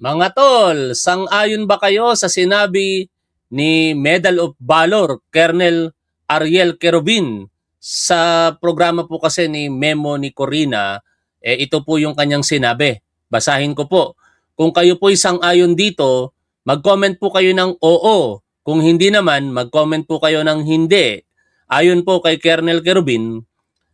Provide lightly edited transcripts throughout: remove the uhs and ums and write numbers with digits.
Mga tol, sang-ayon ba kayo sa sinabi ni Medal of Valor, Colonel Ariel Querubin? Sa programa po kasi ni Memo ni Corina, ito po yung kanyang sinabi. Basahin ko po. Kung kayo po sang-ayon dito, mag-comment po kayo ng oo. Kung hindi naman, mag-comment po kayo ng hindi. Ayon po kay Colonel Querubin,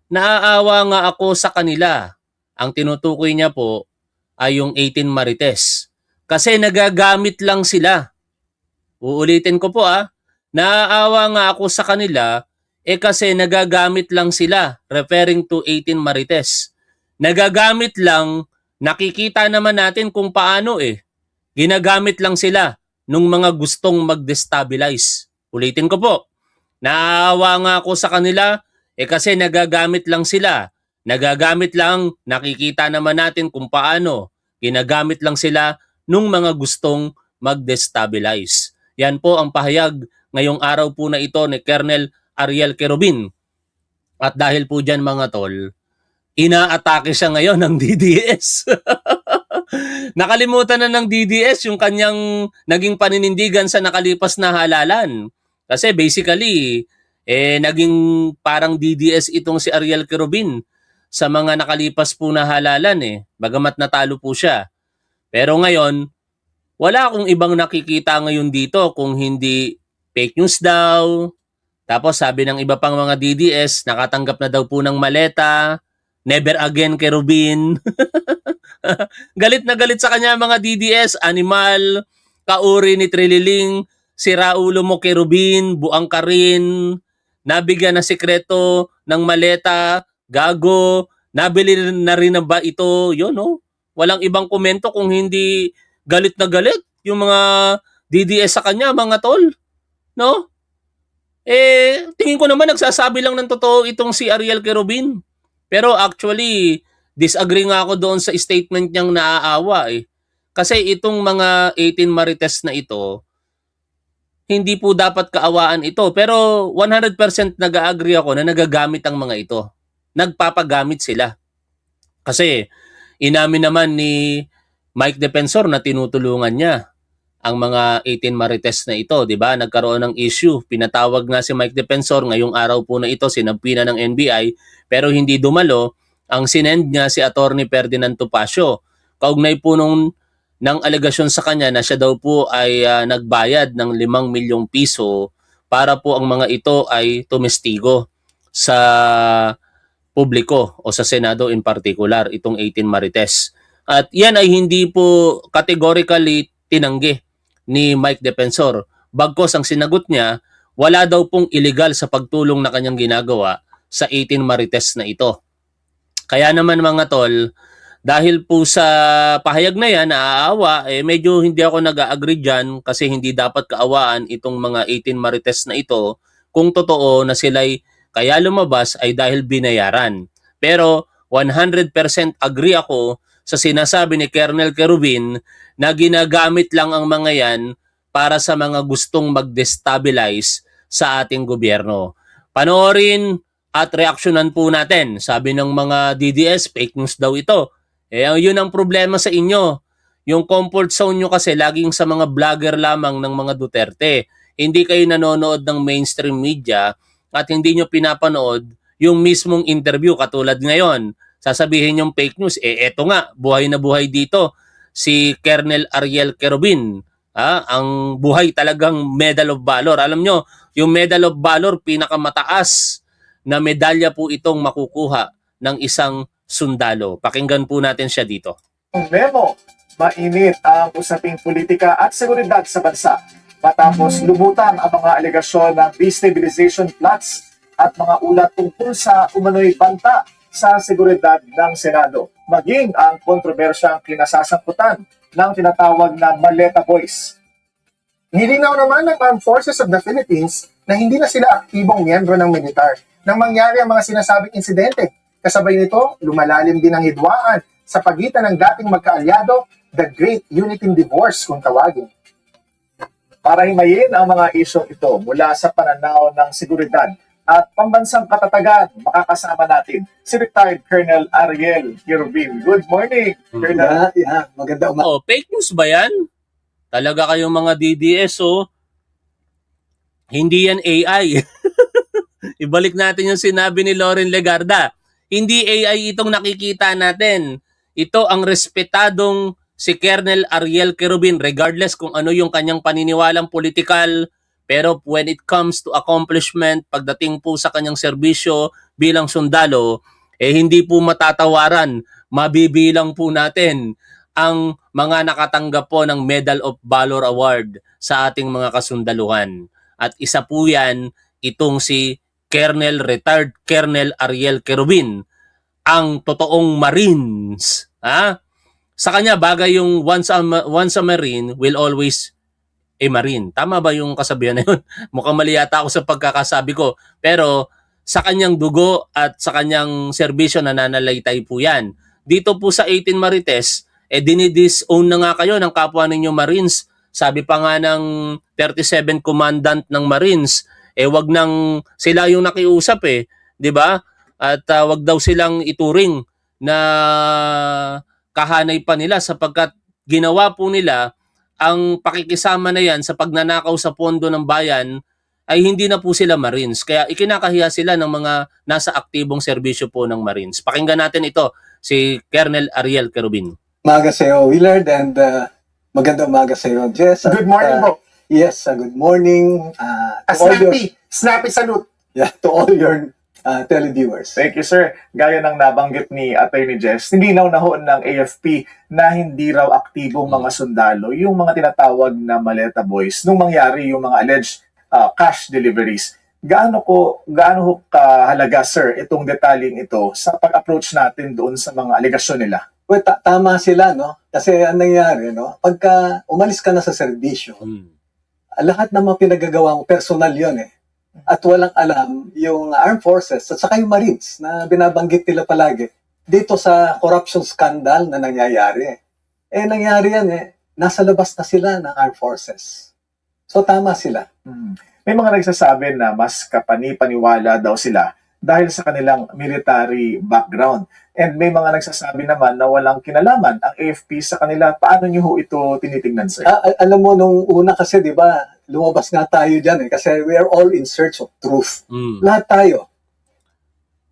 naaawa nga ako sa kanila. Ang tinutukoy niya po ay yung 18 Marites. Kasi nagagamit lang sila. Uulitin ko po naaawa nga ako sa kanila kasi nagagamit lang sila, referring to 18 Marites. Nagagamit lang, nakikita naman natin kung paano Ginagamit lang sila nung mga gustong mag-destabilize. Ulitin ko po, naaawa nga ako sa kanila kasi nagagamit lang sila. Nagagamit lang, nakikita naman natin kung paano. Ginagamit lang sila nung mga gustong mag-destabilize. Yan po ang pahayag ngayong araw po na ito ni Colonel Ariel Querubin. At dahil po dyan mga tol, inaatake siya ngayon ng DDS. Nakalimutan na ng DDS yung kanyang naging paninindigan sa nakalipas na halalan. Kasi basically, naging parang DDS itong si Ariel Querubin sa mga nakalipas po na halalan bagamat natalo po siya. Pero ngayon, wala akong ibang nakikita ngayon dito kung hindi fake news daw. Tapos sabi ng iba pang mga DDS, nakatanggap na daw po ng maleta, never again Querubin. Galit na galit sa kanya mga DDS, animal, kauri ni Trililing, sira ulo mo Querubin, buang ka rin, nabigyan na sikreto ng maleta, gago, nabili na rin na ba ito, yun Walang ibang komento kung hindi galit na galit yung mga DDS sa kanya, mga tol. No? Tingin ko naman nagsasabi lang ng totoo itong si Ariel Querubin. Pero actually, disagree nga ako doon sa statement niyang naaawa Kasi itong mga 18 Marites na ito, hindi po dapat kaawaan ito. Pero 100% nag-agree ako na nagagamit ang mga ito. Nagpapagamit sila. Kasi inamin naman ni Mike Defensor na tinutulungan niya ang mga 18 Marites na ito, 'di ba? Nagkaroon ng issue. Pinatawag nga si Mike Defensor ngayong araw po na ito, sinampi na ng NBI, pero hindi dumalo. Ang sinend niya si Attorney Ferdinand Topacio. Kaugnay po ng alegasyon sa kanya na siya daw po ay nagbayad ng 5 milyong piso para po ang mga ito ay tumestigo sa publiko o sa Senado in particular, itong 18 Marites. At yan ay hindi po categorically tinanggi ni Mike Defensor. Bagkos ang sinagot niya, wala daw pong illegal sa pagtulong na kanyang ginagawa sa 18 Marites na ito. Kaya naman mga tol, dahil po sa pahayag na yan, naaawa, medyo hindi ako nag-agree dyan kasi hindi dapat kaawaan itong mga 18 Marites na ito kung totoo na sila'y kaya lumabas ay dahil binayaran. Pero 100% agree ako sa sinasabi ni Colonel Querubin na ginagamit lang ang mga yan para sa mga gustong mag-destabilize sa ating gobyerno. Panoorin at reaksyonan po natin. Sabi ng mga DDS, fake news daw ito. Yun ang problema sa inyo. Yung comfort zone nyo kasi laging sa mga vlogger lamang ng mga Duterte. Hindi kayo nanonood ng mainstream media at hindi nyo pinapanood yung mismong interview katulad ngayon. Sasabihin yung fake news, eto nga, buhay na buhay dito si Colonel Ariel Querubin. Ang buhay talagang Medal of Valor. Alam nyo, yung Medal of Valor, pinakamataas na medalya po itong makukuha ng isang sundalo. Pakinggan po natin siya dito. Memo, mainit ang usaping politika at seguridad sa bansa matapos lumutan ang mga alegasyon ng destabilization plots at mga ulat tungkol sa umano'y banta sa seguridad ng Senado. Maging ang kontrobersyang kinasasangkutan ng tinatawag na Maleta Boys. Nilinaw naman ng Armed Forces of the Philippines na hindi na sila aktibong miyembro ng militar nang mangyari ang mga sinasabing insidente. Kasabay nito, lumalalim din ang hidwaan sa pagitan ng dating magkaalyado, the Great Unity Divorce kung tawagin. Para himayin ang mga isyong ito mula sa pananaw ng seguridad, at pambansang katatagan, makakasama natin si retired Colonel Ariel Quirobin. Good morning, Colonel. Maganda umaga. Oh, fake news ba yan? Talaga kayong mga DDS, oh. Hindi yan AI. Ibalik natin yung sinabi ni Loren Legarda. Hindi AI itong nakikita natin. Ito ang respetadong si Colonel Ariel Quirobin, regardless kung ano yung kanyang paniniwalang politikal, pero when it comes to accomplishment, pagdating po sa kanyang serbisyo bilang sundalo, hindi po matatawaran. Mabibilang po natin ang mga nakatanggap po ng Medal of Valor Award sa ating mga kasundaluhan. At isa po yan, itong si retired Colonel Ariel Quirobin, ang totoong Marines. Sa kanya, bagay yung once a Marine will always a Marine. Tama ba yung kasabihan na yun? Mukhang mali yata ako sa pagkakasabi ko. Pero sa kanyang dugo at sa kanyang serbisyo nananalaytay po yan. Dito po sa 18 Marites, dinidisown na nga kayo ng kapwa ninyo Marines. Sabi pa nga ng 37 Commandant ng Marines, wag nang sila yung nakiusap di ba? At wag daw silang ituring na kahanay pa nila sapagkat ginawa po nila ang pakikisama na yan sa pagnanakaw sa pondo ng bayan ay hindi na po sila Marines. Kaya ikinakahiya sila ng mga nasa aktibong serbisyo po ng Marines. Pakinggan natin ito, si Colonel Ariel Quirobin. Umaga sa iyo, Willard, and maganda umaga sa iyo, Jess. Good morning po. Yes, good morning. Snappy salute. To all your televiewers. Thank you, sir. Gaya ng nabanggit ni Attorney Jess, hindi naunahon ng AFP na hindi raw aktibong mga sundalo, yung mga tinatawag na Maleta Boys, nung mangyari yung mga alleged cash deliveries. Gaano ho kahalaga, sir, itong detaling ito sa pag-approach natin doon sa mga alegasyon nila? Well, tama sila, no? Kasi ang nangyari, no? Pagka umalis ka na sa serbisyo, lahat ng mga pinagagawa mo, personal yun At walang alam yung armed forces at saka yung Marines na binabanggit nila palagi dito sa corruption scandal na nangyayari. Nangyari yan nasa labas na sila ng armed forces. So tama sila. May mga nagsasabi na mas kapani-paniwala daw sila dahil sa kanilang military background. And may mga nagsasabi naman na walang kinalaman ang AFP sa kanila. Paano niyo ho ito tinitingnan, sir? Alam mo, nung una kasi, di ba, lumabas nga tayo dyan kasi we are all in search of truth. Lahat tayo.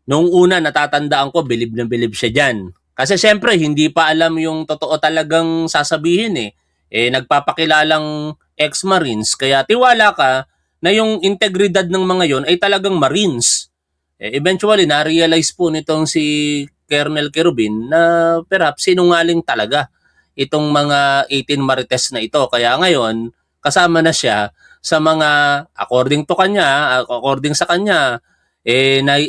Nung una, natatandaan ko, bilib na bilib siya dyan. Kasi syempre, hindi pa alam yung totoo talagang sasabihin nagpapakilalang ex-Marines, kaya tiwala ka na yung integridad ng mga yon ay talagang Marines. Eventually, na-realize po nitong si Colonel Quirobin na perhaps sinungaling talaga itong mga 18 Marites na ito. Kaya ngayon, kasama na siya sa mga, according sa kanya,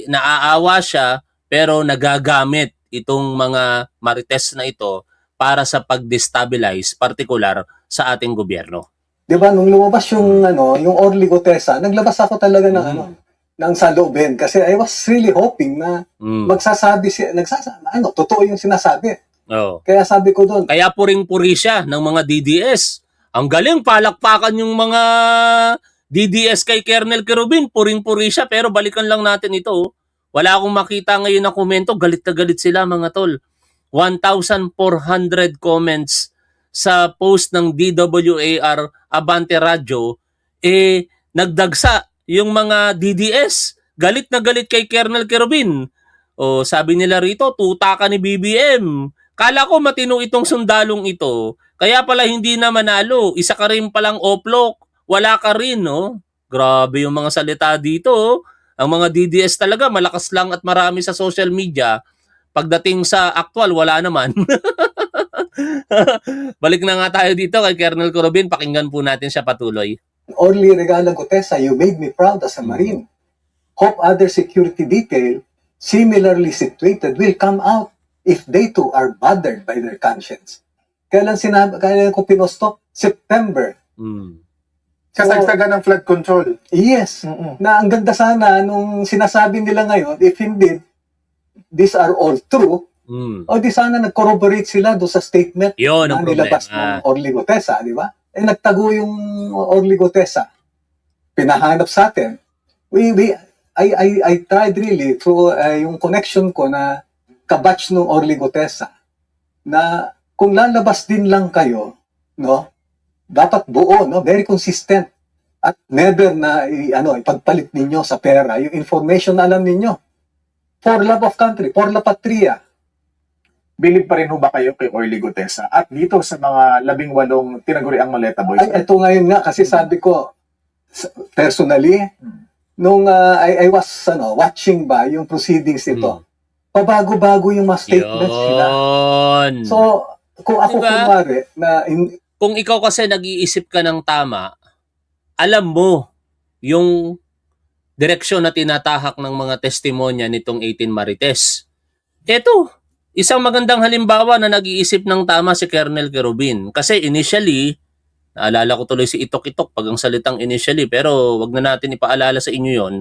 naaawa siya pero nagagamit itong mga Marites na ito para sa pag-destabilize, particular sa ating gobyerno. Di ba, nung lumabas yung Orly Gutesa, naglabas ako talaga ng ng saloobin kasi I was really hoping na totoo yung sinasabi. Kaya sabi ko doon. Kaya puring-puri siya ng mga DDS. Ang galing, palakpakan yung mga DDS kay Colonel Quirobin. Puring-puri siya, pero balikan lang natin ito. Wala akong makita ngayon na komento. Galit na galit sila, mga tol. 1,400 comments sa post ng DWAR Abante Radio. Nagdagsa yung mga DDS. Galit na galit kay Colonel Quirobin. Sabi nila rito, tuta ka ni BBM. Kala ko matino itong sundalong ito. Kaya pala hindi na manalo. Isa ka rin palang oplok. Wala ka rin, no? Grabe yung mga salita dito. Ang mga DDS talaga, malakas lang at marami sa social media. Pagdating sa actual, wala naman. Balik na nga tayo dito kay Colonel Quirobin. Pakinggan po natin siya patuloy. Orly Regala Gutesa, you made me proud as a Marine. Hope other security detail similarly situated will come out if they too are bothered by their conscience. Kailan ko pinostok? September. Kasagsagan ng flood control. Yes. Na ang ganda sana nung sinasabi nila ngayon, if indeed these are all true, o di sana nag-corroborate sila doon sa statement na nilabas ng Orly Gutesa, di ba? Nagtago yung Orly Gutesa. Pinahanap sa atin. I tried really through yung connection ko na kabatch nung Orly Gutesa na kung lalabas din lang kayo, no, dapat buo, no, very consistent at never na ipagpalit ninyo sa pera yung information na alam ninyo. For love of country, for la patria. Bilib pa rin ho ba kayo kay Orly Gutesa? At dito sa mga 18 tinaguriang Maleta Boys? Ay, ito ngayon nga kasi sabi ko personally nung I was watching ba yung proceedings nito. Pabago-bago yung mga statements nila. Yun. So, kung ako Diba? kunwari na Kung ikaw kasi nag-iisip ka ng tama, alam mo yung direksyon na tinatahak ng mga testimonya nitong 18 Marites. Ito, isang magandang halimbawa na nag-iisip ng tama si Colonel Quirobin. Kasi initially, naalala ko tuloy si Itok-Itok pag ang salitang initially, pero wag na natin ipaalala sa inyo yon.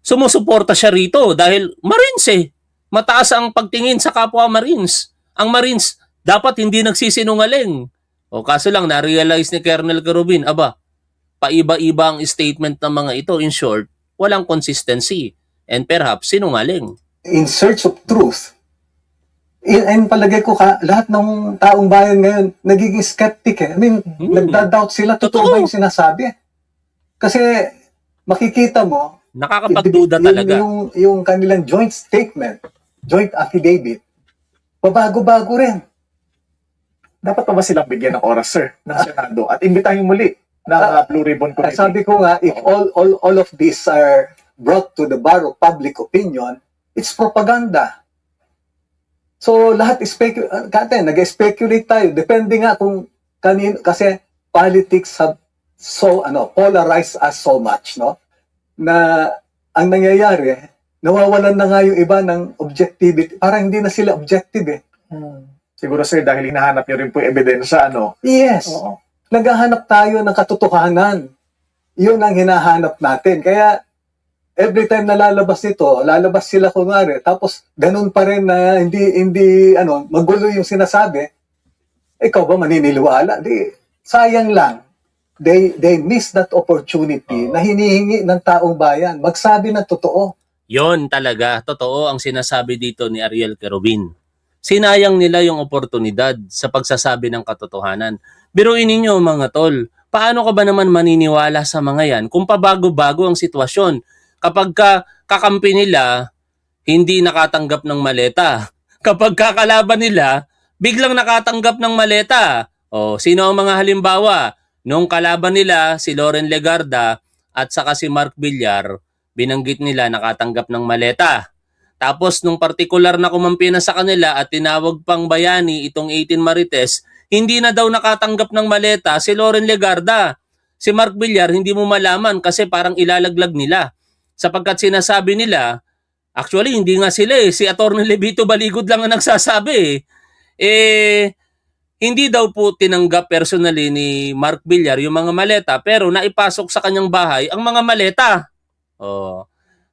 Sumusuporta siya rito dahil Marines eh. Mataas ang pagtingin sa kapwa Marines. Ang Marines dapat hindi nagsisinungaling. O kaso lang, na-realize ni Colonel Quirobin, paiba-iba ang statement ng mga ito. In short, walang consistency. And perhaps, sinungaling. in search of truth, and palagay ko lahat ng taong bayan ngayon nagiging skeptic eh. I mean, nagda-doubt sila, totoo ba yung sinasabi? Kasi makikita mo, Nakakapagduda talaga. Yung kanilang joint statement, joint affidavit, pabago-bago rin. Dapat pa ba silang bigyan ng oras, sir, ng Senado at imbitahin muli ng Blue Ribbon Committee? Sabi ko nga, if all of these are brought to the bar of public opinion, it's propaganda. So lahat nag-speculate tayo. Depende nga kung kanino, kasi politics have polarized us so much, no? Na ang nangyayari, nawawalan na nga yung iba ng objectivity. Parang hindi na sila objective eh. Siguro, sir, dahil hinahanap niyo rin po yung ebidensya, ano? Yes. Oo. Naghahanap tayo ng katotohanan. Yun ang hinahanap natin. Kaya, every time na lalabas sila kunwari, tapos ganun pa rin na hindi magulo yung sinasabi, ikaw ba maniniwala? Di, sayang lang. They miss that opportunity na hinihingi ng taong bayan. Magsabi ng totoo. Yon talaga, totoo ang sinasabi dito ni Ariel Quirobin. Sinayang nila yung oportunidad sa pagsasabi ng katotohanan. Biruin ninyo mga tol, paano ka ba naman maniniwala sa mga yan kung pabago-bago ang sitwasyon? Kapag kakampi nila, hindi nakatanggap ng maleta. Kapag kakalaban nila, biglang nakatanggap ng maleta. O, sino ang mga halimbawa? Nung kalaban nila, si Loren Legarda at saka si Mark Villar, binanggit nila nakatanggap ng maleta. Tapos nung partikular na kumampi na sa kanila at tinawag pang bayani itong 18 Marites, hindi na daw nakatanggap ng maleta si Loren Legarda. Si Mark Villar hindi mo malaman kasi parang ilalaglag nila. Sapagkat sinasabi nila, actually hindi nga sila si Atty. Levito Baligod lang ang nagsasabi hindi daw po tinanggap personally ni Mark Villar yung mga maleta pero naipasok sa kanyang bahay ang mga maleta.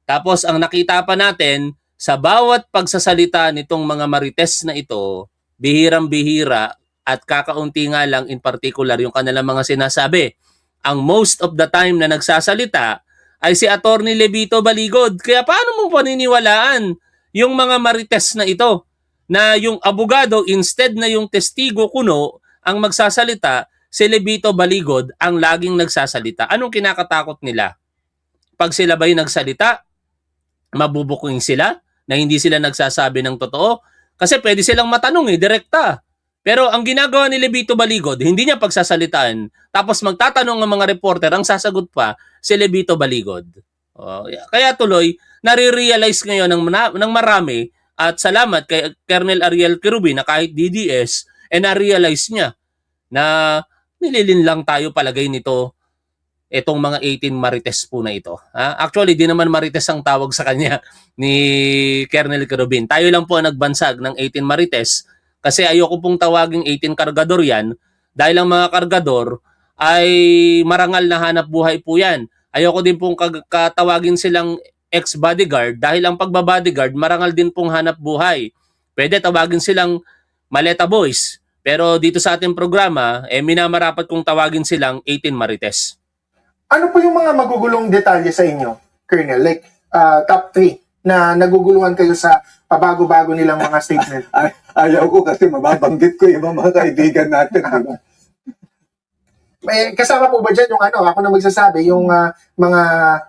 Tapos ang nakita pa natin, sa bawat pagsasalita nitong mga Marites na ito, bihirang-bihira at kakaunti nga lang in particular yung kanilang mga sinasabi. Ang most of the time na nagsasalita ay si Atty. Levito Baligod. Kaya paano mo paniniwalaan yung mga Marites na ito? Na yung abogado, instead na yung testigo kuno ang magsasalita, si Levito Baligod ang laging nagsasalita. Anong kinakatakot nila? Pag sila ba'y nagsalita, mabubuking sila na hindi sila nagsasabi ng totoo? Kasi pwede silang matanong direkta. Pero ang ginagawa ni Levito Baligod, hindi niya pagsasalitaan. Tapos magtatanong ang mga reporter, ang sasagot pa si Levito Baligod. Kaya tuloy, nare-realize ngayon ng marami at salamat kay Colonel Ariel Quirobin na kahit DDS, na-realize niya na nililin lang tayo palagay nito itong mga 18 Marites po na ito. Actually, di naman Marites ang tawag sa kanya ni Colonel Quirobin. Tayo lang po ang nagbansag ng 18 Marites kasi ayoko pong tawaging 18 kargador yan dahil ang mga kargador ay marangal na hanap buhay po yan. Ayoko din pong katawagin silang ex-bodyguard dahil ang pagbabodyguard marangal din pong hanap buhay. Pwede tawagin silang Maleta Boys. Pero dito sa ating programa, minamarapat kong tawagin silang 18 Marites. Ano po yung mga magugulong detalye sa inyo Colonel? Like, top 3 na naguguluhan kayo sa pabago-bago nilang mga statement. Ayaw ko kasi mababanggit ko yung mga kaibigan natin, di ba? May kasama po ba dyan yung ako na magsasabi, yung mga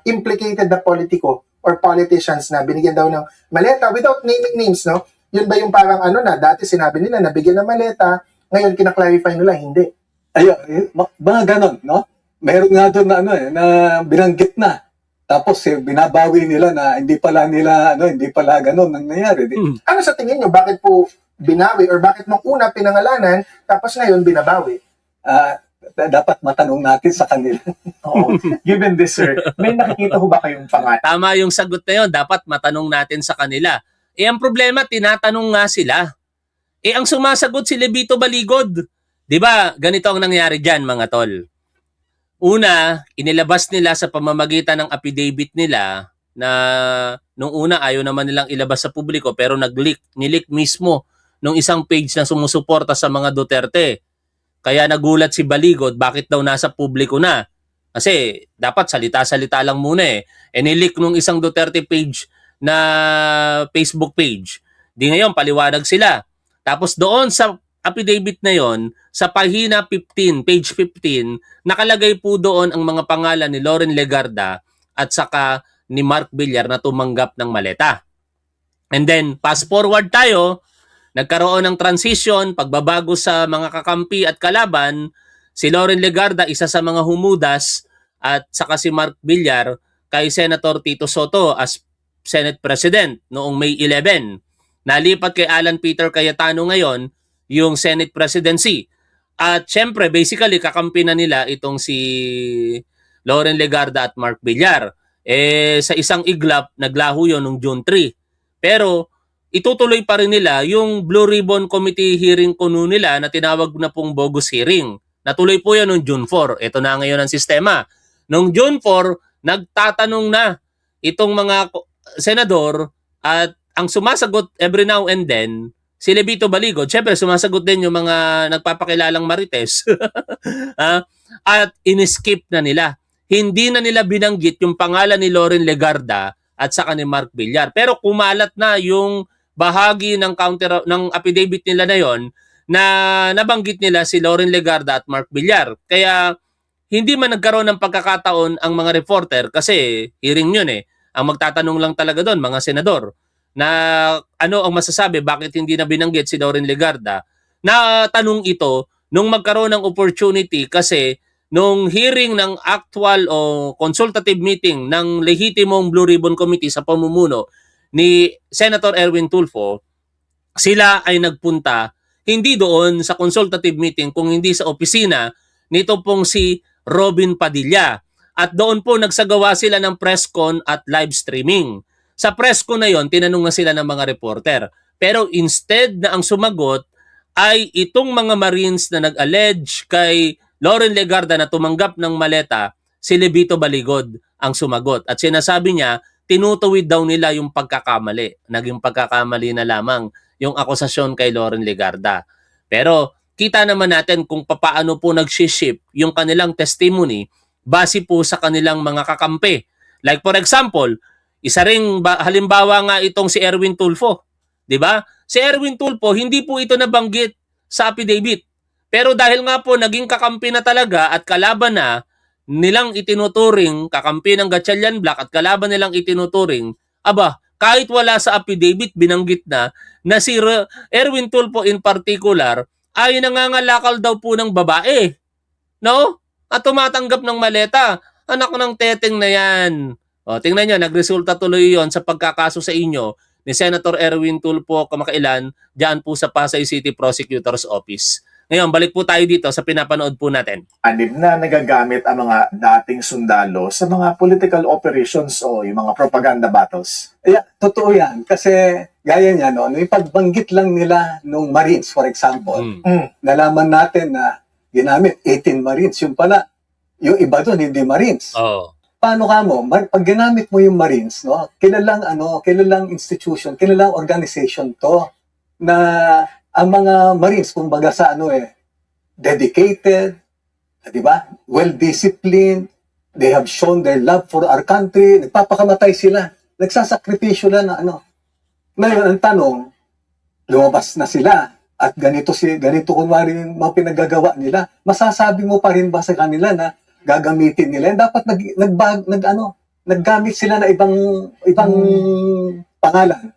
implicated na politiko or politicians na binigyan daw ng maleta without naming names, no? Yun ba yung parang na dati sinabi nila nabigyan ng maleta, ngayon kinaklarify nila, hindi. Ayun, mga ganon, no? Meron nga doon na na binanggit na. Tapos binabawi nila na hindi pala ganon ang nangyari. Ano sa tingin nyo, bakit po binawi or bakit nung una pinangalanan tapos ngayon binabawi? Dapat matanong natin sa kanila. Oo. Given this, sir, may nakikita ho ba kayong pangalan? Tama yung sagot na yun. Dapat matanong natin sa kanila. Ang problema, tinatanong nga sila. Ang sumasagot si Levito Baligod. Di ba? Ganito ang nangyari dyan, mga tol. Una, inilabas nila sa pamamagitan ng affidavit nila na nung una ayaw naman nilang ilabas sa publiko pero nilik mismo nung isang page na sumusuporta sa mga Duterte. Kaya nagulat si Baligod bakit daw nasa publiko na. Kasi dapat salita-salita lang muna eh. Nilik nung isang Duterte page na Facebook page. Di ngayon, paliwanag sila. Tapos doon sa affidavit na yon, sa pahina 15, page 15, nakalagay po doon ang mga pangalan ni Loren Legarda at saka ni Mark Villar na tumanggap ng maleta. And then, fast forward tayo, nagkaroon ng transition, pagbabago sa mga kakampi at kalaban, si Loren Legarda, isa sa mga humudas, at saka si Mark Villar kay Senator Tito Soto as Senate President noong May 11. Nalipat kay Alan Peter Cayetano ngayon yung Senate Presidency. At syempre, basically, kakampi na nila itong si Loren Legarda at Mark Villar. Sa isang iglap, naglaho yun noong June 3. Pero, itutuloy pa rin nila yung Blue Ribbon Committee hearing kuno nila na tinawag na pong bogus hearing. Natuloy po yan noong June 4. Ito na ngayon ang sistema. Noong June 4, nagtatanong na itong mga senador at ang sumasagot every now and then, si Levito Baligod, syempre sumasagot din yung mga nagpapakilalang marites. At in-skip na nila. Hindi na nila binanggit yung pangalan ni Loren Legarda at saka ni Mark Villar. Pero kumalat na yung bahagi ng affidavit nila na yon na nabanggit nila si Loren Legarda at Mark Villar. Kaya hindi man nagkaroon ng pagkakataon ang mga reporter kasi hearing yun eh. Ang magtatanong lang talaga doon, mga senador, na ano ang masasabi, bakit hindi na binanggit si Loren Legarda. Na tanong ito nung magkaroon ng opportunity kasi nung hearing ng actual o consultative meeting ng lehitimong Blue Ribbon Committee sa pamumuno ni Senator Erwin Tulfo, sila ay nagpunta hindi doon sa consultative meeting kung hindi sa opisina nito pong si Robin Padilla. At doon po nagsagawa sila ng press con at live streaming. Sa press con na yon, tinanong na sila ng mga reporter. Pero instead na ang sumagot ay itong mga Marines na nag-allege kay Loren Legarda na tumanggap ng maleta, si Levito Baligod ang sumagot. At sinasabi niya, tinutuwid daw nila yung pagkakamali. Naging pagkakamali na lamang yung akusasyon kay Loren Legarda. Pero kita naman natin kung paano po nag-ship yung kanilang testimony base po sa kanilang mga kakampi. Like for example, isa ring halimbawa nga itong si Erwin Tulfo. 'Di ba? Si Erwin Tulfo, hindi po ito nabanggit sa affidavit. Pero dahil nga po naging kakampi na talaga at kalaban na nilang itinuturing, kakampi ng Gatchalian Black at kalaban nilang itinuturing, kahit wala sa affidavit, binanggit na si Erwin Tulfo in particular ay nangangalakal daw po ng babae. No? At tumatanggap ng maleta. Anak ng teteng na yan. O, tingnan nyo, nagresulta tuloy yon sa pagkakaso sa inyo ni Senator Erwin Tulfo kamakailan diyan po sa Pasay City Prosecutor's Office. Ngayon, balik po tayo dito sa pinapanood po natin. Anib na nagagamit ang mga dating sundalo sa mga political operations o yung mga propaganda battles. Totoo yan. Kasi gaya niya, no, yung pagbanggit lang nila nung Marines, for example, nalaman natin na ginamit 18 Marines. Yung pala, yung iba doon, hindi Marines. Oh. Paano ka mo? Pag ginamit mo yung Marines, no, kilalang institution, kilalang organization to na ang mga Marines, kumbaga sa dedicated, di ba? Well-disciplined, They have shown their love for our country. Nagpapakamatay sila. Nagsasakripisyo na ano. Ngayon, ang tanong, lumabas na sila at ganito kunwari yung mga pinagagawa nila. Masasabi mo pa rin ba sa kanila na gagamitin nila? Dapat naggamit sila na ibang pangalan.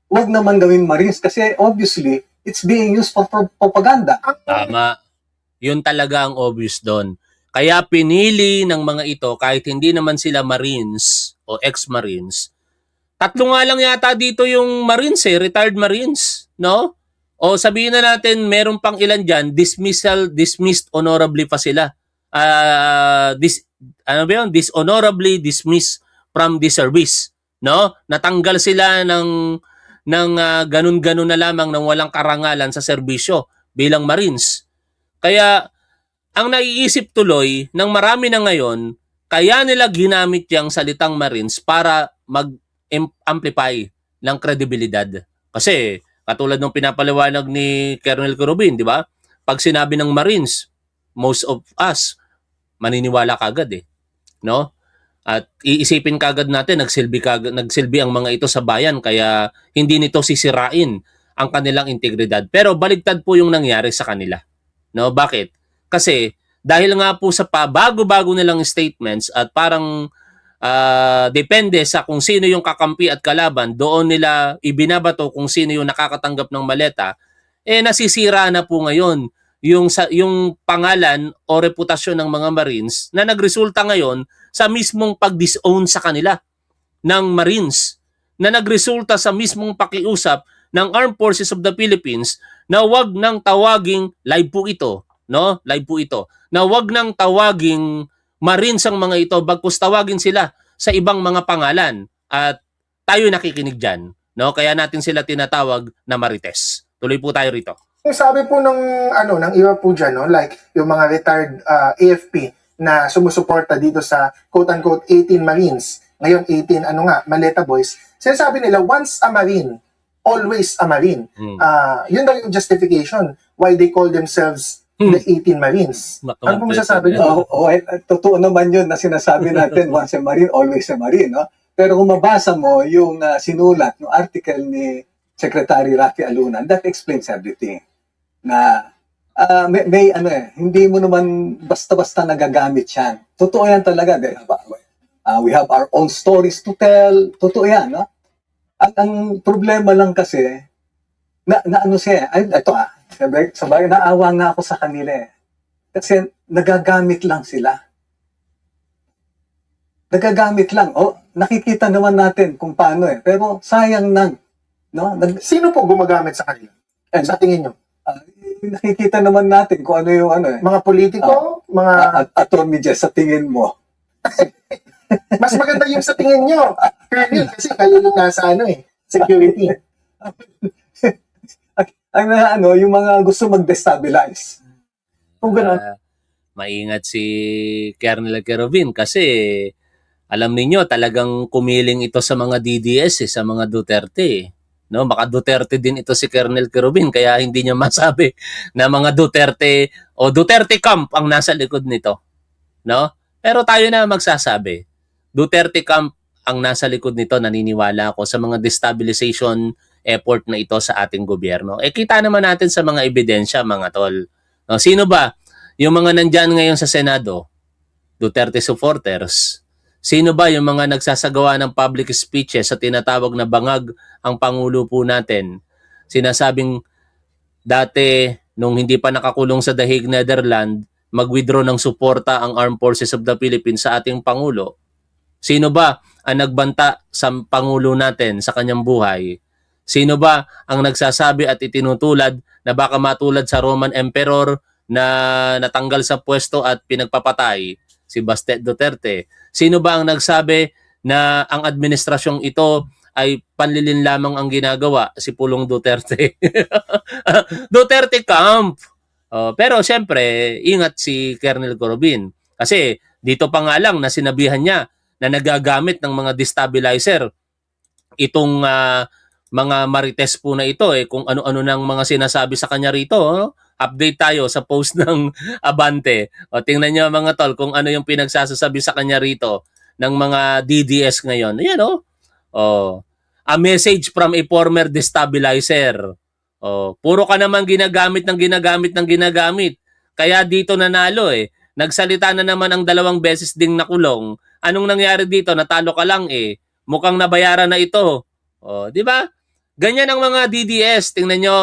Huwag naman gawin Marines kasi obviously, it's being used for propaganda. Tama. Yun talaga ang obvious doon. Kaya pinili ng mga ito, kahit hindi naman sila Marines o ex-Marines, 3 nga lang yata dito yung Marines retired Marines, no? O sabihin na natin, meron pang ilan dyan, dismissed honorably pa sila. Dishonorably dismissed from the service, no? Natanggal sila ng ganun-ganun na lamang ng walang karangalan sa serbisyo bilang Marines. Kaya ang naiisip tuloy ng marami na ngayon, kaya nila ginamit yung salitang Marines para mag-amplify ng kredibilidad. Kasi katulad ng pinapaliwanag ni Colonel Quirobin, di ba? Pag sinabi ng Marines, most of us maniniwala kagad no? At iisipin kagad natin nagsilbi ang mga ito sa bayan kaya hindi nito sisirain ang kanilang integridad. Pero baligtad po yung nangyari sa kanila. No, bakit? Kasi dahil nga po sa bago-bago nilang statements at parang depende sa kung sino yung kakampi at kalaban, doon nila ibinabato kung sino yung nakakatanggap ng maleta, nasisira na po ngayon yung pangalan o reputasyon ng mga Marines na nagresulta ngayon sa mismong pag-disown sa kanila ng Marines, na nagresulta sa mismong pakiusap ng Armed Forces of the Philippines na wag nang tawaging live po ito, no? Live po ito. Na wag nang tawaging Marines ang mga ito, bagkus tawagin sila sa ibang mga pangalan. At tayo nakikinig diyan, no? Kaya natin sila tinatawag na Marites. Tuloy po tayo rito. Yung sabi po ng iba po dyan, no? Like yung mga retired AFP na sumusuporta dito sa quote-unquote 18 Marines, ngayon 18 Maleta Boys, sinasabi nila once a Marine, always a Marine. Yun daw yung justification why they call themselves the 18 Marines. Ano po masasabi niyo? Totoo naman yun na sinasabi natin, once a Marine, always a Marine. No? Pero kung mabasa mo yung sinulat, no article ni Secretary Rafi Alunan, that explains everything. Na may hindi mo naman basta-basta nagagamit yan. Totoo yan talaga. We have our own stories to tell. Totoo yan, no? At ang problema lang kasi, sabay, naawa nga ako sa kanila Kasi nagagamit lang sila. Nagagamit lang. Nakikita naman natin kung paano Pero sayang nang. No? Sino po gumagamit sa kanila? Sa tingin nyo? Nakikita naman natin kung ano yung Mga politiko? Mga Attorney Jess, sa tingin mo. mas maganda yung sa tingin nyo. Colonel, kasi kayo yung nasa security. Yung mga gusto mag-destabilize. Kung gano'n. Maingat si Colonel Quirobin kasi alam ninyo talagang kumiling ito sa mga DDS sa mga Duterte. No, maka Duterte din ito si Colonel Quirobin kaya hindi niya masabi na mga Duterte o Duterte camp ang nasa likod nito. No? Pero tayo na magsasabi. Duterte camp ang nasa likod nito, naniniwala ako sa mga destabilization effort na ito sa ating gobyerno. Kita naman natin sa mga ebidensya, mga tol. No, sino ba? Yung mga nandyan ngayon sa Senado, Duterte supporters. Sino ba yung mga nagsasagawa ng public speeches sa tinatawag na bangag ang Pangulo po natin? Sinasabing dati, nung hindi pa nakakulong sa The Hague, Netherlands, mag-withdraw ng suporta ang Armed Forces of the Philippines sa ating Pangulo. Sino ba ang nagbanta sa Pangulo natin sa kanyang buhay? Sino ba ang nagsasabi at itinutulad na baka matulad sa Roman Emperor na natanggal sa pwesto at pinagpapatay? Si Baste Duterte. Sino ba ang nagsabi na ang administrasyong ito ay panlilin lamang ang ginagawa? Si Pulong Duterte. Duterte camp. Pero siyempre, ingat si Colonel Quirobin. Kasi dito pa nga lang na sinabihan niya na nagagamit ng mga destabilizer itong mga Marites po na ito kung ano-ano ng mga sinasabi sa kanya rito. update tayo sa post ng Abante. O tingnan nyo mga tol kung ano yung pinagsasasabi sa kanya rito ng mga DDS ngayon. Ayan o. A message from a former destabilizer. Puro ka naman ginagamit. Kaya dito nanalo eh. Nagsalita na naman ang 2 beses ding nakulong. Anong nangyari dito? Natalo ka lang eh. Mukhang nabayaran na ito. Di ba? Ganyan ang mga DDS. Tingnan nyo,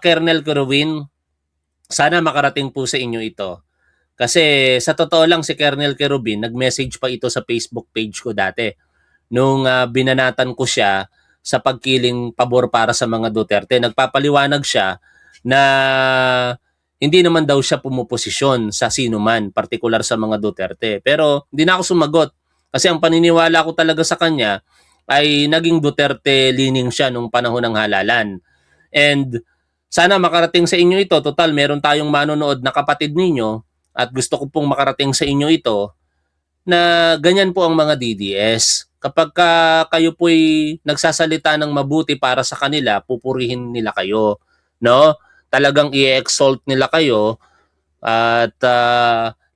Colonel Kerubin. Sana makarating po sa inyo ito. Kasi sa totoo lang si Colonel Kerubin, nag-message pa ito sa Facebook page ko dati. Nung binanatan ko siya sa pagkiling pabor para sa mga Duterte. Nagpapaliwanag siya na hindi naman daw siya pumuposisyon sa sino man, partikular sa mga Duterte. Pero hindi na ako sumagot. Kasi ang paniniwala ko talaga sa kanya ay naging Duterte leaning siya nung panahon ng halalan. And sana makarating sa inyo ito. Total, meron tayong manonood na kapatid ninyo at gusto ko pong makarating sa inyo ito na ganyan po ang mga DDS. Kapag kayo po'y nagsasalita ng mabuti para sa kanila, pupurihin nila kayo. No? Talagang i-exalt nila kayo at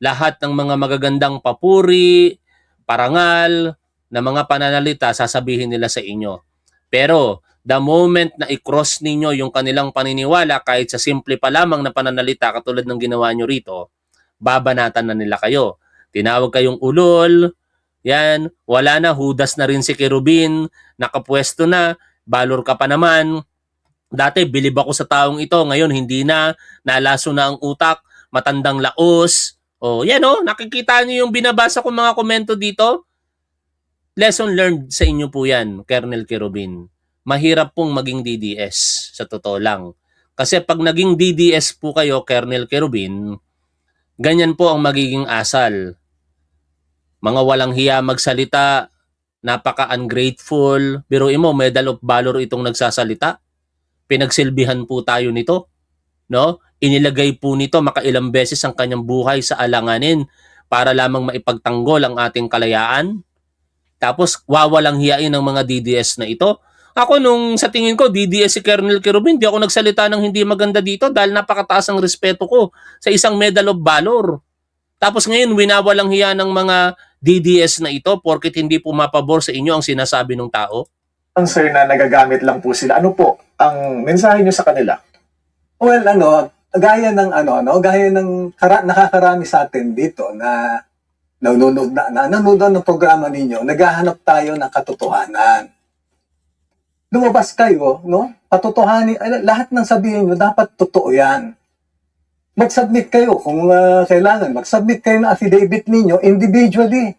lahat ng mga magagandang papuri, parangal, na mga pananalita sasabihin nila sa inyo. Pero the moment na i-cross ninyo yung kanilang paniniwala kahit sa simple pa lamang na pananalita katulad ng ginawa nyo rito, babanatan na nila kayo. Tinawag kayong ulol, yan, wala na, hudas na rin si Kerubin, nakapwesto na, balor ka pa naman. Dati bilib ako sa taong ito, ngayon hindi na, nalaso na ang utak, matandang laos. Yan nakikita niyo yung binabasa ko mga komento dito. Lesson learned sa inyo po yan, Colonel Kerubin. Mahirap pong maging DDS, sa totoo lang. Kasi pag naging DDS po kayo, Colonel Kerubin, ganyan po ang magiging asal. Mga walang hiya magsalita, napaka-ungrateful. Biruin mo, Medal of Valor itong nagsasalita. Pinagsilbihan po tayo nito. No? Inilagay po nito makailang beses ang kanyang buhay sa alanganin para lamang maipagtanggol ang ating kalayaan. Tapos wawalang hiyain ng mga DDS na ito. Ako nung sa tingin ko, DDS si Colonel Kerubin, di ako nagsalita ng hindi maganda dito dahil napakataas ang respeto ko sa isang Medal of Valor. Tapos ngayon, winawalang hiya ng mga DDS na ito porkit hindi pumapabor sa inyo ang sinasabi ng tao. Ang sir na nagagamit lang po sila. Ano po ang mensahe nyo sa kanila? Well, gaya ng nakakarami sa atin dito na nanonood ng programa ninyo, naghahanap tayo ng katotohanan. Lumabas kayo, no? Patotohanin, lahat ng sabihin nyo, dapat totoo yan. Mag-submit kayo kung kailangan. Mag-submit kayo ng affidavit ninyo individually.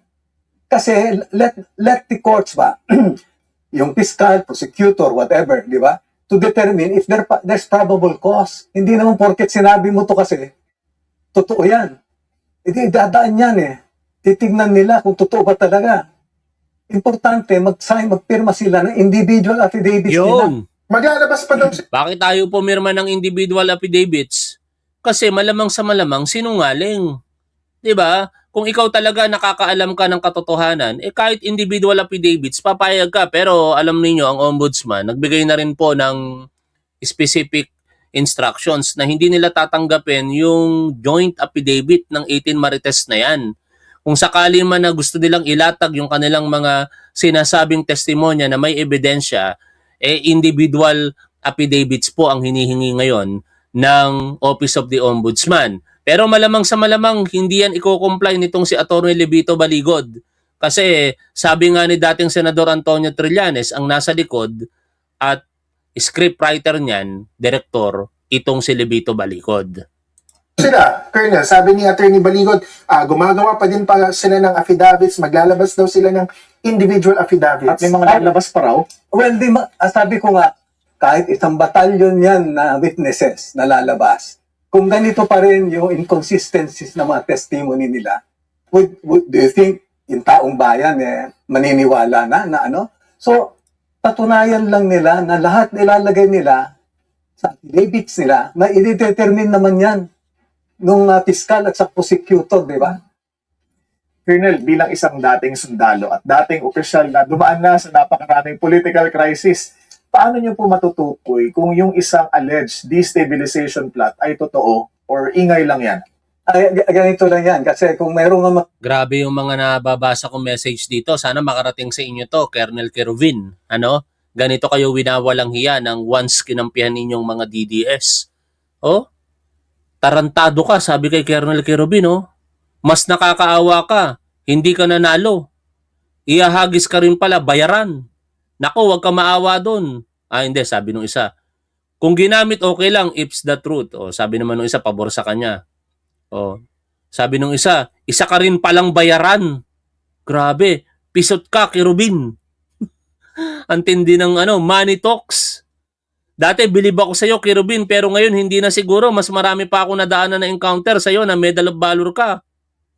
Kasi let the courts ba, yung fiscal, prosecutor, whatever, di ba? To determine if there's probable cause. Hindi naman porket sinabi mo to kasi, totoo yan. Hindi, dadaan yan eh. Titignan nila kung totoo ba talaga. Importante, magpirma sila ng individual affidavits nila. Yun. Maglalabas pa daw Bakit tayo pumirma ng individual affidavits? Kasi malamang sa malamang sinungaling. 'Di ba? Kung ikaw talaga nakakaalam ka ng katotohanan, kahit individual affidavits, papayag ka. Pero alam niyo ang ombudsman, nagbigay na rin po ng specific instructions na hindi nila tatanggapin yung joint affidavit ng 18 Marites na yan. Kung sakali man na gusto nilang ilatag yung kanilang mga sinasabing testimonya na may ebidensya, individual affidavits po ang hinihingi ngayon ng Office of the Ombudsman. Pero malamang sa malamang, hindi yan i-comply nitong si Atty. Levito Baligod. Kasi sabi nga ni dating Senador Antonio Trillanes, ang nasa likod at scriptwriter niyan, direktor, itong si Levito Baligod. sila, Colonel. Sabi ni Attorney Baligod, gumagawa pa din pala sila ng affidavits, maglalabas daw sila ng individual affidavits. At may mga lalabas pa raw? Well, sabi ko nga, kahit isang batalyon yan na witnesses na lalabas, kung ganito pa rin yung inconsistencies ng mga testimony nila, do you think yung taong bayan maniniwala na ano? So, patunayan lang nila na lahat nilalagay nila sa affidavits nila, ma-determine naman yan nung fiscal at sa prosecutor, di ba? Colonel, bilang isang dating sundalo at dating opisyal na dumaan na sa napakaraming political crisis, paano nyo po matutukoy kung yung isang alleged destabilization plot ay totoo or ingay lang yan? Ay, ganito lang yan. Kasi kung mayroong Grabe yung mga nababasa kong message dito. Sana makarating sa inyo to, Colonel Keruvin. Ano? Ganito kayo winawalang hiya ng once kinampihan ninyong mga DDS. Oh? Tarantado ka, sabi kay Colonel Kerubin, oh. Mas nakakaawa ka, hindi ka nanalo. Iahagis ka rin pala, bayaran. Nako, wag ka maawa doon. Ah, hindi, sabi nung isa. Kung ginamit, okay lang, it's the truth. Oh, sabi naman nung isa, pabor sa kanya. Oh, sabi nung isa ka rin palang bayaran. Grabe, pisot ka, Kerubin. Ang tindi ng money talks. Dati bilib ako sa'yo, Kerubin, pero ngayon hindi na siguro. Mas marami pa ako nadaanan na encounter sa'yo na Medal of Valor ka.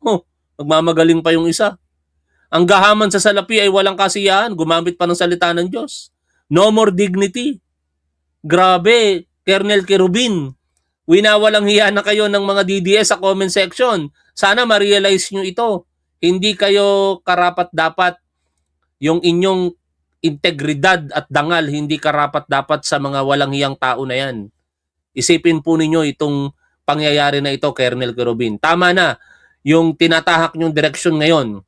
Oh, magmamagaling pa yung isa. Ang gahaman sa salapi ay walang kasiyahan. Gumamit pa ng salita ng Diyos. No more dignity. Grabe, Colonel Kerubin. Winawalang hiya na kayo ng mga DDS sa comment section. Sana ma-realize nyo ito. Hindi kayo karapat-dapat yung inyong integridad at dangal, hindi karapat-dapat sa mga walang hiyang tao na yan. Isipin po ninyo itong pangyayari na ito, Colonel Kerubin. Tama na yung tinatahak nyong direksyon ngayon.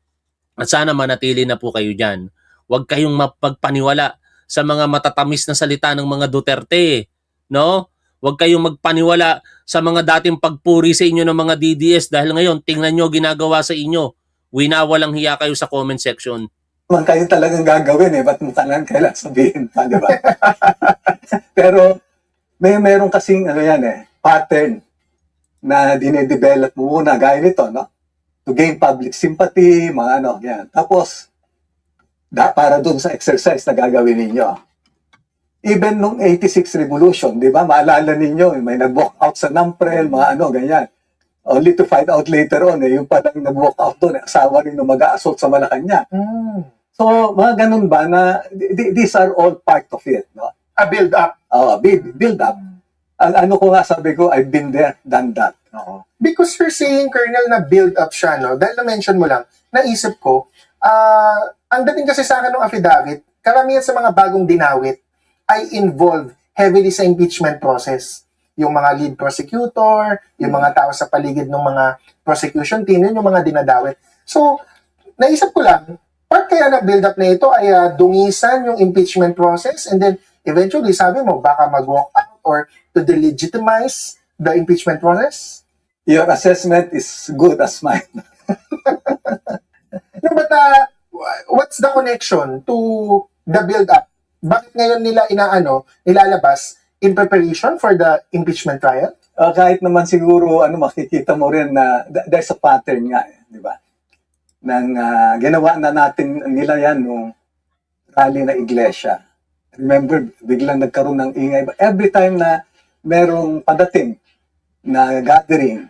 At sana manatili na po kayo dyan. Huwag kayong mapagpaniwala sa mga matatamis na salita ng mga Duterte. No? Huwag kayong magpaniwala sa mga dating pagpuri sa inyo ng mga DDS dahil ngayon, tingnan nyo ginagawa sa inyo. Winawalang hiya kayo sa comment section. man kayo talagang gagawin ba't mo talagang kailangan sabihin pa, di ba? Pero meron kasing pattern na dinedevelop mo muna, gaya nito, no? To gain public sympathy, mga yan. Tapos, para dun sa exercise na gagawin ninyo. Even nung 86 Revolution, di ba? Maalala ninyo, may nag-walk out sa Namprel, mga ganyan. Only to find out later on, yung palang nag-walk out doon, asawa rin nung mag-a-assault sa Malacanang. So, mga ganun ba na, these are all part of it, no? A build up. Build up. Ano ko nga sabi ko, I've been there, done that. Because you're saying, Colonel, na build up siya, no? Dahil na-mention mo lang, naisip ko, ang dating kasi sa akin ng affidavit, karamihan sa mga bagong dinawit ay involved heavily sa impeachment process. Yung mga lead prosecutor, yung mga tao sa paligid ng mga prosecution team, yun yung mga dinadawit. So, naisip ko lang, part kaya ng build-up na ito ay dungisan yung impeachment process and then eventually, sabi mo, baka mag-walk out or to delegitimize the impeachment process? Your assessment is good as mine. No, but what's the connection to the build-up? Bakit ngayon nila ilalabas in preparation for the impeachment trial? Kahit naman siguro, makikita mo rin na there's a pattern nga, di ba? Nang ginawa na natin nila yan nung rally na iglesia. Remember, biglang nagkaroon ng ingay. Every time na merong padating na gathering,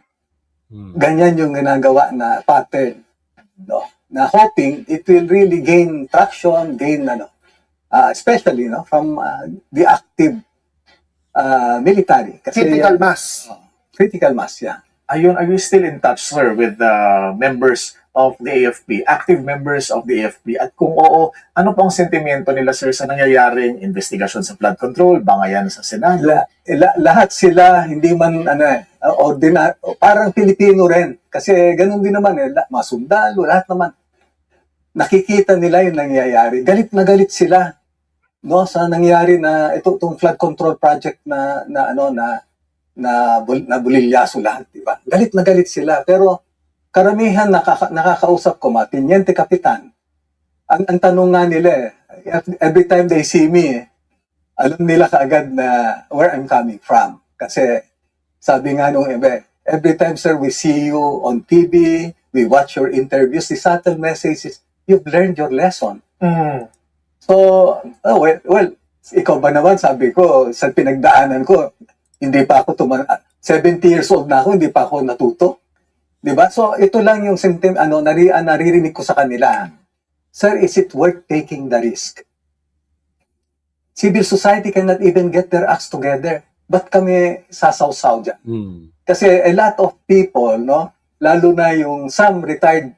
ganyan yung ginagawa na pattern. No? Na hoping it will really gain traction, especially from the active military. Kasi Critical mass. Critical mass, yeah. Ayun, are you still in touch, sir, with the members of the AFP, active members of the AFP? At kung oo, ano pang sentimiento nila, sir, sa nangyayaring investigasyon sa flood control, bangayan sa Senado? Lahat sila, hindi man, parang Pilipino rin. Kasi ganun din naman, mga sundalo, lahat naman. Nakikita nila yung nangyayari. Galit na galit sila, no, sa nangyari na itong flood control project na bulilyaso lahat, di ba? Galit na galit sila. Pero karamihan nakakausap ko, mga Teniente Kapitan, ang tanong nga nila, every time they see me, alam nila kaagad na where I'm coming from. Kasi sabi nga nung every time, sir, we see you on TV, we watch your interviews, the subtle message is, you've learned your lesson. So, well, ikaw ba naman, sabi ko, sa pinagdaanan ko, hindi pa ako 70 years old na ako, hindi pa ako natuto. Diba? So, ito lang yung naririnig ko sa kanila. Sir, is it worth taking the risk? Civil society cannot even get their acts together. Ba't kami sasaw-saw dyan? Kasi a lot of people, no, lalo na yung some retired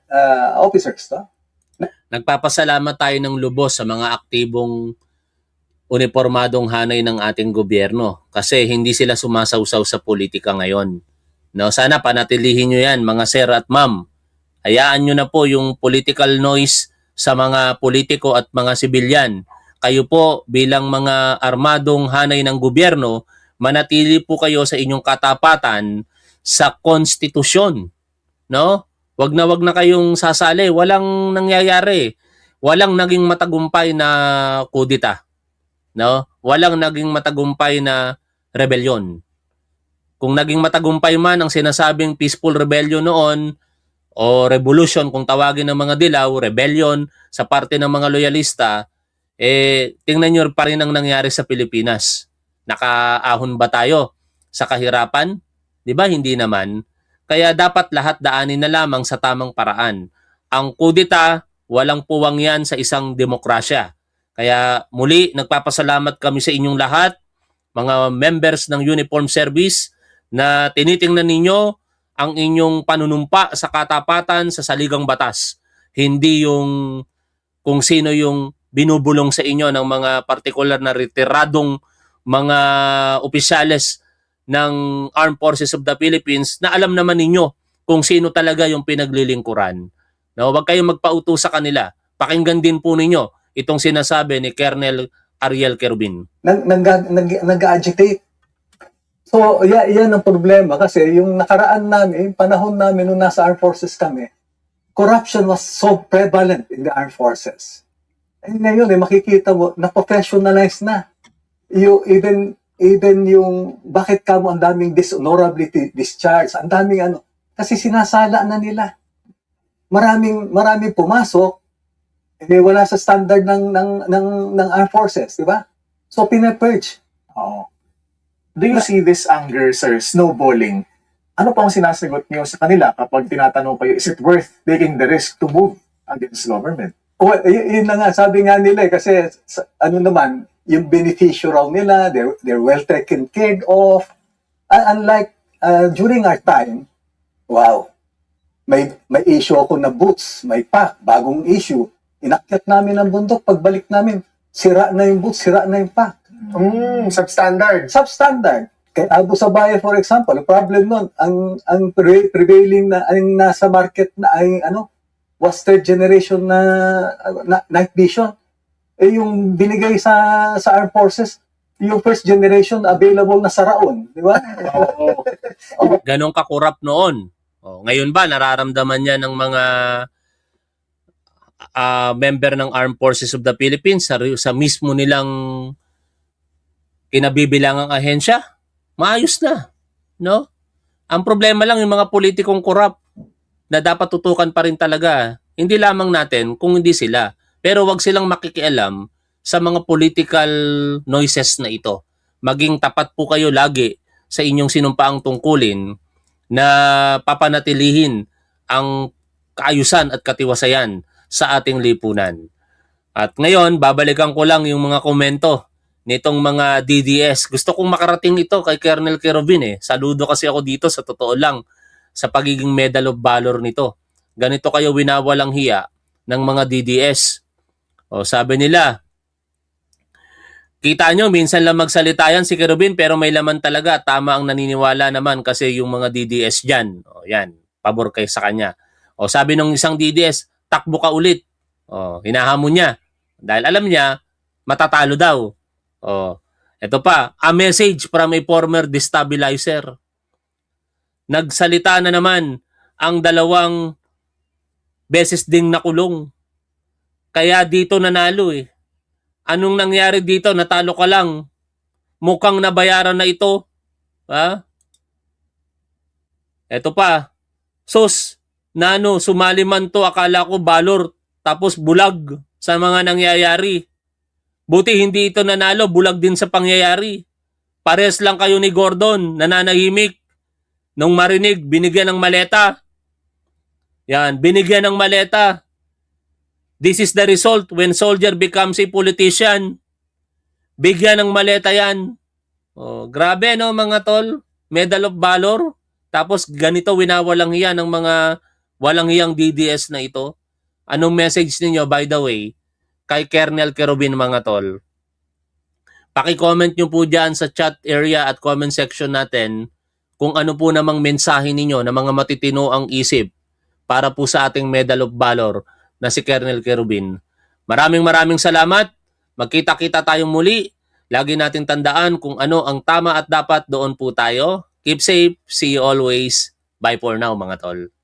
officers, no? Nagpapasalamat tayo ng lubos sa mga aktibong unipormadong hanay ng ating gobyerno kasi hindi sila sumasawsaw sa politika ngayon. No, sana panatilihin nyo yan mga sir at ma'am. Hayaan nyo na po yung political noise sa mga politiko at mga sibilyan. Kayo po bilang mga armadong hanay ng gobyerno, manatili po kayo sa inyong katapatan sa konstitusyon. No? Wag na kayong sasali. Walang nangyayari. Walang naging matagumpay na kudita. No? Walang naging matagumpay na rebellion. Kung naging matagumpay man ang sinasabing peaceful rebellion noon o revolution kung tawagin ng mga dilaw, rebellion sa parte ng mga loyalista, tingnan nyo pa rin ang nangyari sa Pilipinas. Nakaahon ba tayo sa kahirapan? Di ba? Hindi naman. Kaya dapat lahat daanin na lamang sa tamang paraan. Ang kudita, walang puwang yan sa isang demokrasya. Kaya muli, nagpapasalamat kami sa inyong lahat, mga members ng Uniform Service, na tinitingnan ninyo ang inyong panunumpa sa katapatan sa saligang batas. Hindi yung kung sino yung binubulong sa inyo ng mga partikular na retiradong mga opisyales ng Armed Forces of the Philippines na alam naman ninyo kung sino talaga yung pinaglilingkuran. No, wag kayong magpauto sa kanila. Pakinggan din po ninyo itong sinasabi ni Colonel Ariel Querubin. Nag-agitate. So, yan ang problema kasi yung nakaraan namin, panahon namin nung nasa armed forces kami, corruption was so prevalent in the armed forces. And ngayon, makikita mo, na-professionalize na. Even yung bakit kamo ang daming dishonorably discharged, ang daming ano, kasi sinasala na nila. Maraming pumasok, wala sa standard ng armed forces, di ba? So, pinapurge. Oo. Do you see this anger, sir, snowballing? Ano pa ang sinasagot niyo sa kanila kapag tinatanong kayo, is it worth taking the risk to move against government? Well, yun na nga, sabi nga nila kasi ano naman, yung beneficio raw nila, they're well taken care of. Unlike during our time, wow, may issue ako na boots, may pack, bagong issue. Inakyat namin ang bundok, pagbalik namin, sira na yung boots, sira na yung pack. Substandard. Substandard. Kay Abu Sabaya, for example, ang problem nun, ang prevailing na ang nasa market na ay was third generation na night vision. Yung binigay sa armed forces, yung first generation available na sa Raon, di ba? Ganon kakurap noon. Ngayon ba nararamdaman niya ng mga member ng Armed Forces of the Philippines sa mismo nilang kinabibilangang ahensya? Maayos na, no? Ang problema lang yung mga politikong korap na dapat tutukan pa rin talaga. Hindi lamang natin kung hindi sila. Pero wag silang makikialam sa mga political noises na ito. Maging tapat po kayo lagi sa inyong sinumpaang tungkulin na papanatilihin ang kaayusan at katiwasayan sa ating lipunan. At ngayon, babalikan ko lang yung mga komento nitong mga DDS. Gusto kong makarating ito kay Colonel Querubin . Saludo kasi ako dito sa totoo lang sa pagiging Medal of Valor nito. Ganito kayo winawalang hiya ng mga DDS. Sabi nila, kita nyo, minsan lang magsalita yan si Querubin pero may laman talaga. Tama ang naniniwala naman kasi yung mga DDS dyan. Yan, pabor kayo sa kanya. Sabi ng isang DDS, takbo ka ulit. Hinahamon niya. Dahil alam niya, matatalo daw. Ito pa, a message from a former destabilizer. Nagsalita na naman ang dalawang beses ding nakulong. Kaya dito nanalo . Anong nangyari dito? Natalo ka lang. Mukhang nabayaran na ito. Ito pa, sus, sumali man to, akala ko balor, tapos bulag sa mga nangyayari. Buti hindi ito nanalo, bulag din sa pangyayari. Pares lang kayo ni Gordon, nananahimik. Nung marinig, binigyan ng maleta. Yan, binigyan ng maleta. This is the result when soldier becomes a politician. Bigyan ng maleta yan. Grabe no mga tol, Medal of Valor. Tapos ganito winawalang hiya ng mga walang hiyang DDS na ito. Anong message ninyo by the way? Kay Colonel Querubin mga tol. Paki-comment nyo po dyan sa chat area at comment section natin kung ano po namang mensahe ninyo na mga matitino ang isip para po sa ating Medal of Valor na si Colonel Querubin. Maraming salamat. Magkita-kita tayong muli. Lagi natin tandaan kung ano ang tama at dapat, doon po tayo. Keep safe. See you always. Bye for now, mga tol.